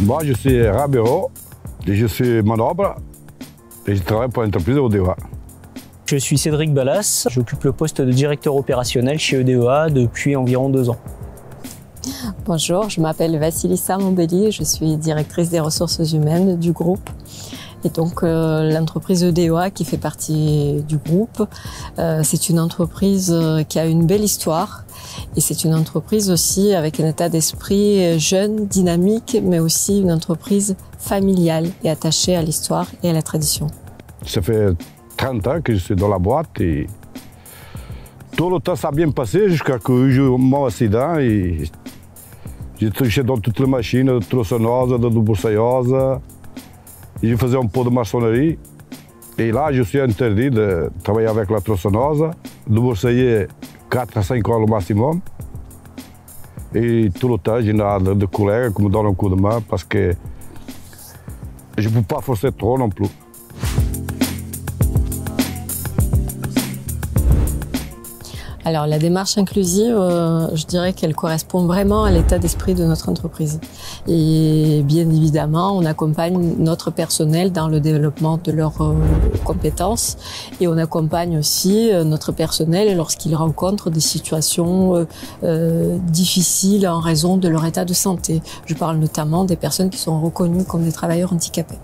Moi, je suis Ramiro, et je suis manobre et je travaille pour l'entreprise EDEA. Je suis Cédric Ballas, j'occupe le poste de directeur opérationnel chez EDEA depuis environ 2 ans. Bonjour, je m'appelle Vassilissa Mombelli, je suis directrice des ressources humaines du groupe. Et donc l'entreprise EDEA qui fait partie du groupe, c'est une entreprise qui a une belle histoire et c'est une entreprise aussi avec un état d'esprit jeune, dynamique, mais aussi une entreprise familiale et attachée à l'histoire et à la tradition. Ça fait 30 ans que je suis dans la boîte et tout le temps ça a bien passé jusqu'à que j'ai eu mon accident et j'ai touché dans toutes les machines, de tronçonneuse, de broussailleuse. Je faisais un peu de maçonnerie et là je suis interdit de travailler avec la tronçonneuse, de broussailler 4 à 5 heures le maximum. Et tout le temps j'ai des collègues qui me donnent un coup de main parce que je ne peux pas forcer trop non plus. Alors la démarche inclusive, je dirais qu'elle correspond vraiment à l'état d'esprit de notre entreprise. Et bien évidemment, on accompagne notre personnel dans le développement de leurs compétences et on accompagne aussi notre personnel lorsqu'ils rencontrent des situations difficiles en raison de leur état de santé. Je parle notamment des personnes qui sont reconnues comme des travailleurs handicapés.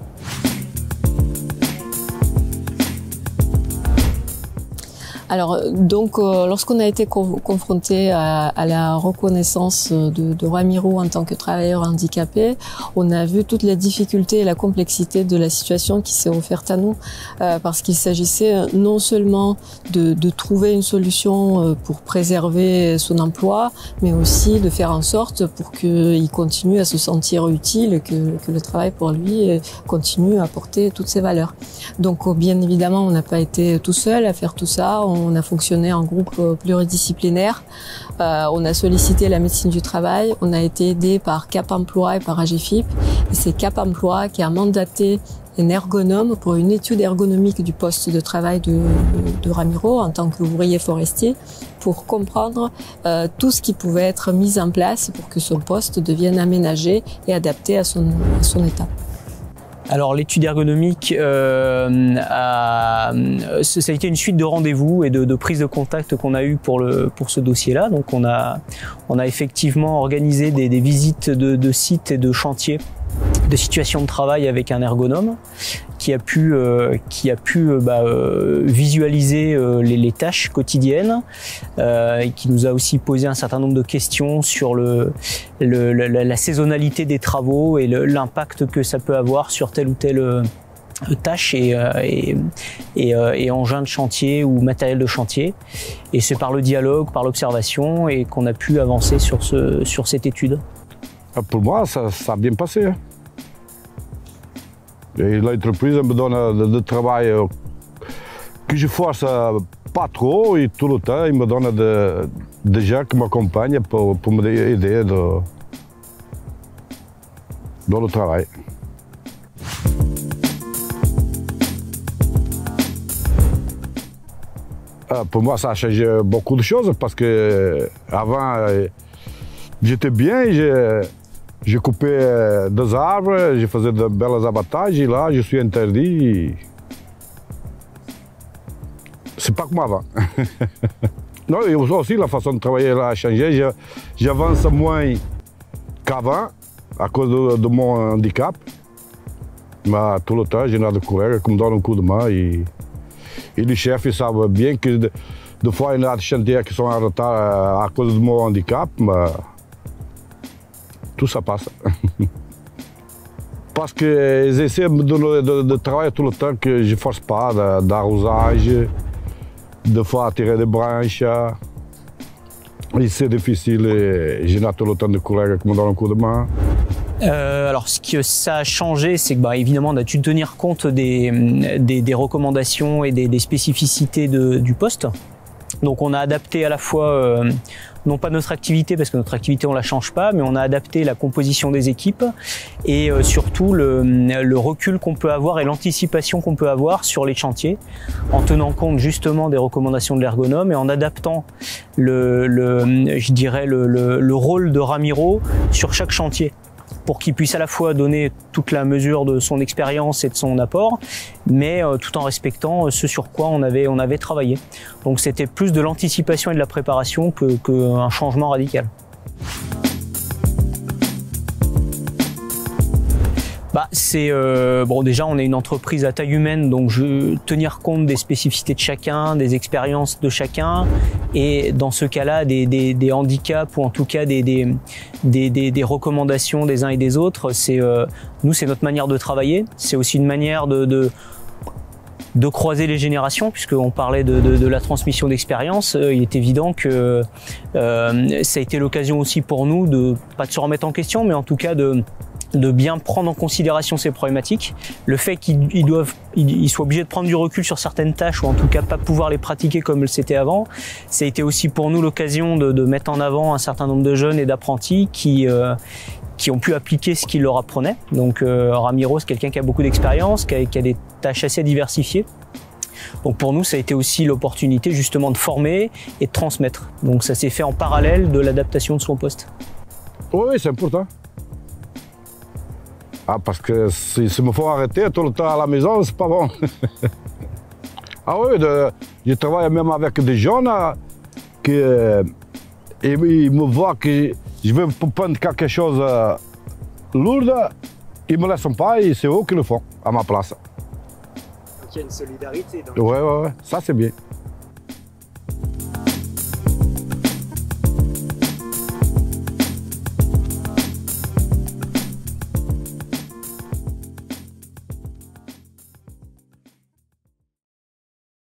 Alors donc lorsqu'on a été confronté à la reconnaissance de Ramiro en tant que travailleur handicapé, on a vu toutes les difficultés et la complexité de la situation qui s'est offerte à nous parce qu'il s'agissait non seulement de trouver une solution pour préserver son emploi, mais aussi de faire en sorte pour qu'il continue à se sentir utile, que le travail pour lui continue à apporter toutes ses valeurs. Donc bien évidemment, on n'a pas été tout seul à faire tout ça. On a fonctionné en groupe pluridisciplinaire, on a sollicité la médecine du travail, on a été aidé par Cap Emploi et par AGFIP. Et c'est Cap Emploi qui a mandaté un ergonome pour une étude ergonomique du poste de travail de Ramiro en tant qu'ouvrier forestier pour comprendre tout ce qui pouvait être mis en place pour que son poste devienne aménagé et adapté à son état. Alors l'étude ergonomique, ça a été une suite de rendez-vous et de prises de contact qu'on a eu pour ce dossier-là. Donc on a effectivement organisé des visites de sites et de chantiers, de situations de travail avec un ergonome qui a pu visualiser les tâches quotidiennes et qui nous a aussi posé un certain nombre de questions sur la saisonnalité des travaux et l'impact que ça peut avoir sur telle ou telle tâche et engin de chantier ou matériel de chantier. Et c'est par le dialogue, par l'observation et qu'on a pu avancer sur cette étude. Pour moi, ça a bien passé. Et l'entreprise me donne du travail que je force pas trop et tout le temps, il me donne des gens qui m'accompagnent pour m'aider dans le travail. Pour moi, ça a changé beaucoup de choses parce que avant, j'étais bien. Je coupais des arbres, je faisais de belles abattages et là, je suis interdit. C'est pas comme avant. Non, et aussi, la façon de travailler là a changé. J'avance moins qu'avant à cause de mon handicap. Mais tout le temps, j'ai des collègues qui me donnent un coup de main. Et les chefs ils savent bien que des fois, il y a des chantiers qui sont en retard à cause de mon handicap. Mais tout ça passe. Parce qu'ils essaient de me donner de travail tout le temps que je ne force pas, d'arrosage, de fois tirer des branches. Et c'est difficile et j'ai tout le temps des collègues qui me donnent un coup de main. Alors ce que ça a changé, c'est que évidemment on a dû tenir compte des recommandations et des spécificités du poste. Donc on a adapté à la fois, non pas notre activité, parce que notre activité on la change pas, mais on a adapté la composition des équipes et surtout le recul qu'on peut avoir et l'anticipation qu'on peut avoir sur les chantiers, en tenant compte justement des recommandations de l'ergonome et en adaptant je dirais le rôle de Ramiro sur chaque chantier, pour qu'il puisse à la fois donner toute la mesure de son expérience et de son apport, mais tout en respectant ce sur quoi on avait travaillé. Donc c'était plus de l'anticipation et de la préparation qu'un changement radical. C'est bon, déjà on est une entreprise à taille humaine, donc tenir compte des spécificités de chacun, des expériences de chacun, et dans ce cas-là des handicaps ou en tout cas des recommandations des uns et des autres. Nous, c'est notre manière de travailler. C'est aussi une manière de croiser les générations, puisqu'on parlait de la transmission d'expérience. Il est évident que ça a été l'occasion aussi pour nous pas de se remettre en question, mais en tout cas de bien prendre en considération ces problématiques. Le fait qu'ils soient obligés de prendre du recul sur certaines tâches, ou en tout cas pas pouvoir les pratiquer comme c'était avant, ça a été aussi pour nous l'occasion de mettre en avant un certain nombre de jeunes et d'apprentis qui ont pu appliquer ce qu'ils leur apprenaient. Donc Ramiro, c'est quelqu'un qui a beaucoup d'expérience, qui a des tâches assez diversifiées. Donc pour nous, ça a été aussi l'opportunité justement de former et de transmettre. Donc ça s'est fait en parallèle de l'adaptation de son poste. Oui, c'est important. Ah, parce que si me faut arrêter tout le temps à la maison, c'est pas bon. Ah oui, je travaille même avec des jeunes qui ils me voient que je veux prendre quelque chose de lourd, ils ne me laissent pas et c'est eux qui le font à ma place. Donc il y a une solidarité. Oui, ça c'est bien.